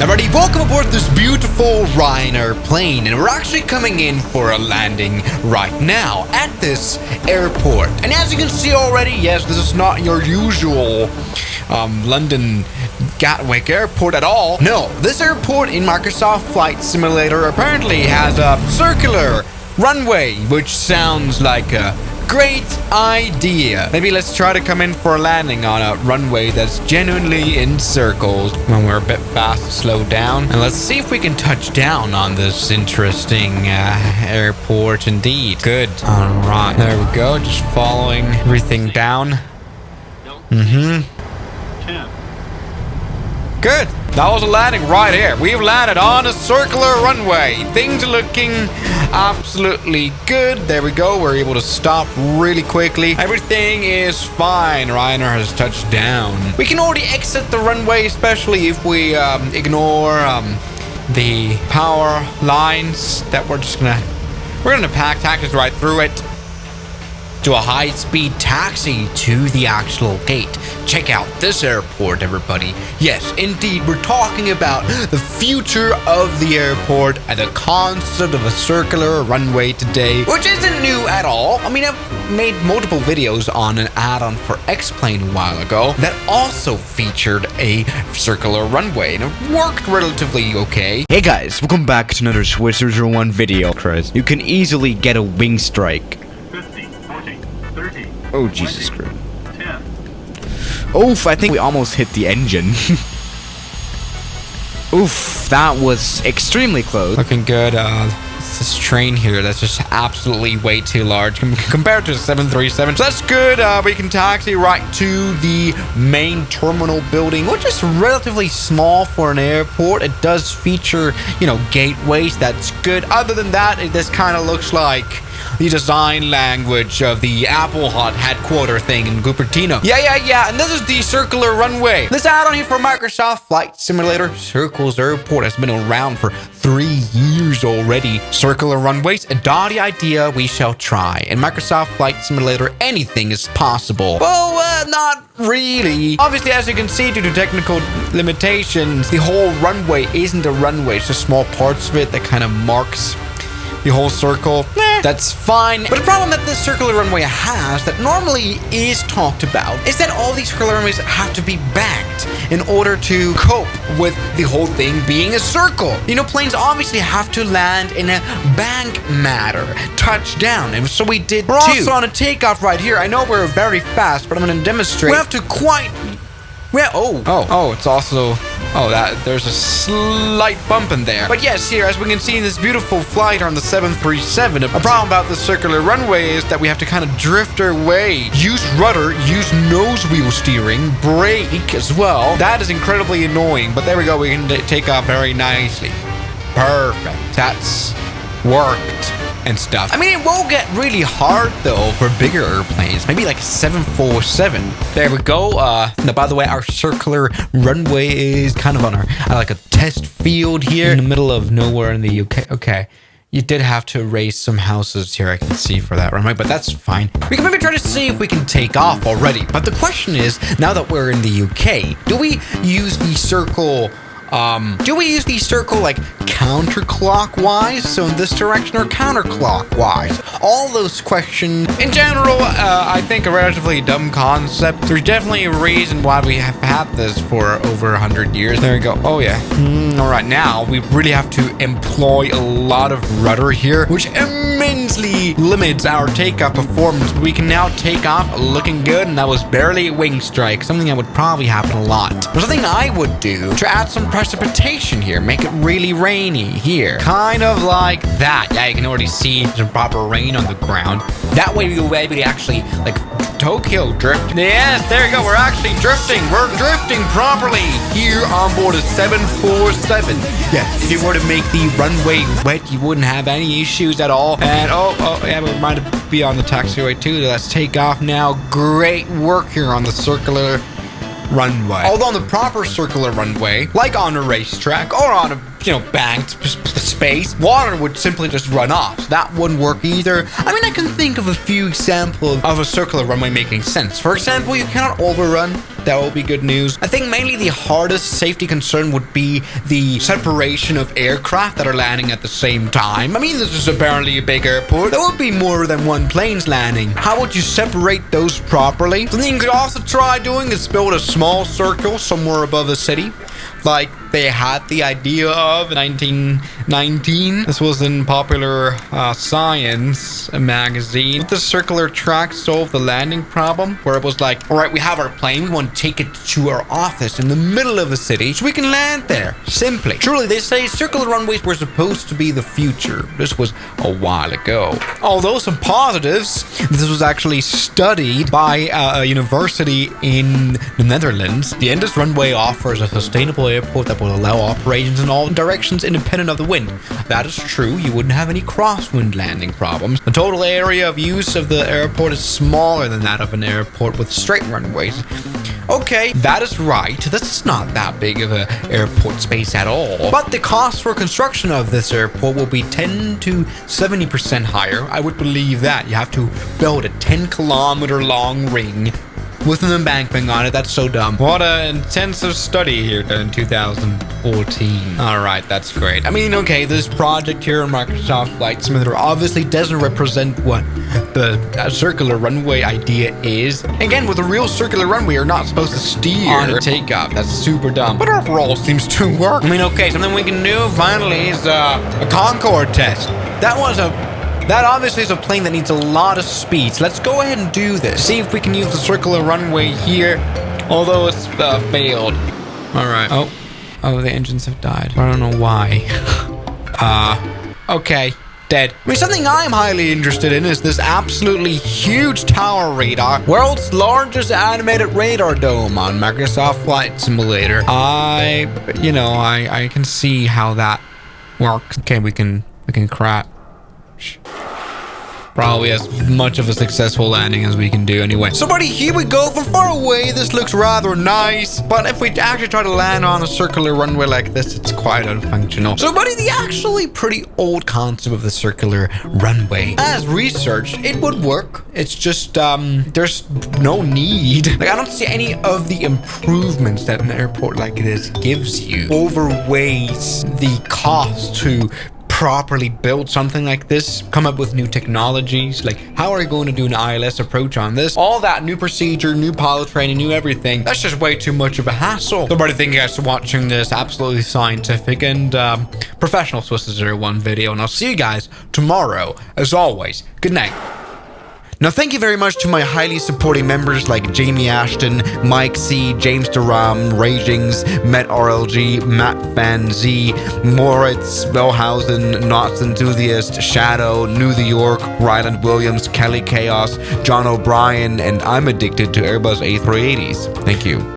Everybody, welcome aboard this beautiful Ryanair plane, and we're actually coming in for a landing right now at this airport. And as you can see already, yes, this is not your usual London Gatwick airport at all. No, this airport in Microsoft Flight Simulator apparently has a circular runway, which sounds like a great idea. Maybe let's try to come in for a landing on a runway that's genuinely in circles when we're a bit fast to slow down. And let's see if we can touch down on this interesting airport indeed. Good. All right. There we go. Just following everything down. Good. That was a landing right here. We've landed on a circular runway. Things are looking absolutely good. There we go. We're able to stop really quickly. Everything is fine. Ryanair has touched down. We can already exit the runway, especially if we ignore the power lines that we're gonna pack taxis right through it. To a high-speed taxi to the actual gate. Check out this airport, everybody. Yes, indeed, we're talking about the future of the airport and the concept of a circular runway today, which isn't new at all. I mean, I've made multiple videos on an add-on for X-Plane a while ago that also featured a circular runway, and it worked relatively okay. Hey guys, welcome back to another Switzerland 1 video. You can easily get a wing strike. Oh, Jesus Christ. Oof, I think we almost hit the engine. Oof, that was extremely close. Looking good. This train here that's just absolutely way too large compared to a 737. So that's good. We can taxi right to the main terminal building, which is relatively small for an airport. It does feature, gateways. That's good. Other than that, this kind of looks like the design language of the Apple Hut headquarter thing in Cupertino. Yeah. And this is the circular runway. This add-on here for Microsoft Flight Simulator. Circles Airport has been around for 3 years already. Circular runways, a dotty idea we shall try. In Microsoft Flight Simulator, anything is possible. Well, not really. Obviously, as you can see, due to technical limitations, the whole runway isn't a runway. It's just small parts of it that kind of marks the whole circle. That's fine. But the problem that this circular runway has that normally is talked about is that all these circular runways have to be banked in order to cope with the whole thing being a circle. Planes obviously have to land in a bank manner, touchdown, and so we did too. We're also on a takeoff right here. I know we're very fast, but I'm going to demonstrate. We have to quite... it's also... there's a slight bump in there. But yes, here, as we can see in this beautiful flight on the 737, a problem about the circular runway is that we have to kind of drift our way. Use rudder, use nose wheel steering, brake as well. That is incredibly annoying, but there we go. We can take off very nicely. Perfect. That's worked. And stuff. I mean, it will get really hard though for bigger airplanes, maybe like a 747. There we go. Now, by the way, our circular runway is kind of on like a test field here in the middle of nowhere in the UK. Okay, you did have to erase some houses here, I can see, for that runway, but that's fine. We can maybe try to see if we can take off already. But the question is, now that we're in the UK, do we use the circle? Like counterclockwise? So in this direction or counterclockwise? All those questions. In general, I think a relatively dumb concept. There's definitely a reason why we have had this for over 100 years. There we go. Oh yeah. All right, now we really have to employ a lot of rudder here, which immensely limits our takeoff performance. We can now take off looking good, and that was barely a wing strike. Something that would probably happen a lot. But something I would do to add some precipitation here, make it really rainy here, kind of like that. Yeah, you can already see some proper rain on the ground. That way we'll be able to actually like Tokyo drift. Yes, there you go. We're actually drifting. We're drifting properly here on board a 747. Yeah, if you were to make the runway wet, you wouldn't have any issues at all. And yeah, we might be on the taxiway too. Let's take off now. Great work here on the circular runway. Although on the proper circular runway, like on a racetrack or on a banked space, water would simply just run off. So that wouldn't work either. I mean, I can think of a few examples of a circular runway making sense. For example, you cannot overrun. That will be good news. I think mainly the hardest safety concern would be the separation of aircraft that are landing at the same time. I mean, this is apparently a big airport. There would be more than one plane's landing. How would you separate those properly? Something you could also try doing is build a small circle somewhere above a city, like they had the idea of in 1919. This was in Popular Science magazine. The circular track solved the landing problem, where it was like, all right, we have our plane, we want to take it to our office in the middle of a city so we can land there, simply. Truly, they say circular runways were supposed to be the future. This was a while ago. Although some positives, this was actually studied by a university in the Netherlands. The Indus runway offers a sustainable airport that will allow operations in all directions independent of the wind. That is true. You wouldn't have any crosswind landing problems. The total area of use of the airport is smaller than that of an airport with straight runways. Okay, that is right. This is not that big of an airport space at all. But the cost for construction of this airport will be 10 to 70% higher. I would believe that. You have to build a 10-kilometer long ring with an embankment on it. That's so dumb. What an intensive study here in 2014. All right, that's great. I mean, okay, this project here in Microsoft Flight Simulator obviously doesn't represent what the circular runway idea is. Again, with a real circular runway, you're not supposed to steer on a takeoff. That's super dumb. But overall, seems to work. I mean, okay, something we can do finally is a Concorde test. That obviously is a plane that needs a lot of speed. So let's go ahead and do this. See if we can use the circular runway here, although it's failed. All right. Oh, the engines have died. I don't know why. Okay. Dead. I mean, something I'm highly interested in is this absolutely huge tower radar, world's largest animated radar dome on Microsoft Flight Simulator. I can see how that works. Okay, we can crash. Probably as much of a successful landing as we can do anyway. So buddy, here we go. From far away, this looks rather nice. But if we actually try to land on a circular runway like this, it's quite unfunctional. So buddy, the actually pretty old concept of the circular runway, as researched, it would work. It's just, there's no need. Like, I don't see any of the improvements that an airport like this gives you overweighs the cost to properly build something like this, come up with new technologies. Like, how are you going to do an ILS approach on this? All that new procedure, new pilot training, new everything. That's just way too much of a hassle. So, buddy, thank you guys for watching this absolutely scientific and professional Swiss01 video, and I'll see you guys tomorrow. As always, good night. Now, thank you very much to my highly supporting members like Jamie Ashton, Mike C, James Duram, Ragings, Met RLG, Matt Fan Z, Moritz, Bellhausen, Knots Enthusiast, Shadow, New York, Ryland Williams, Kelly Chaos, John O'Brien, and I'm addicted to Airbus A380s. Thank you.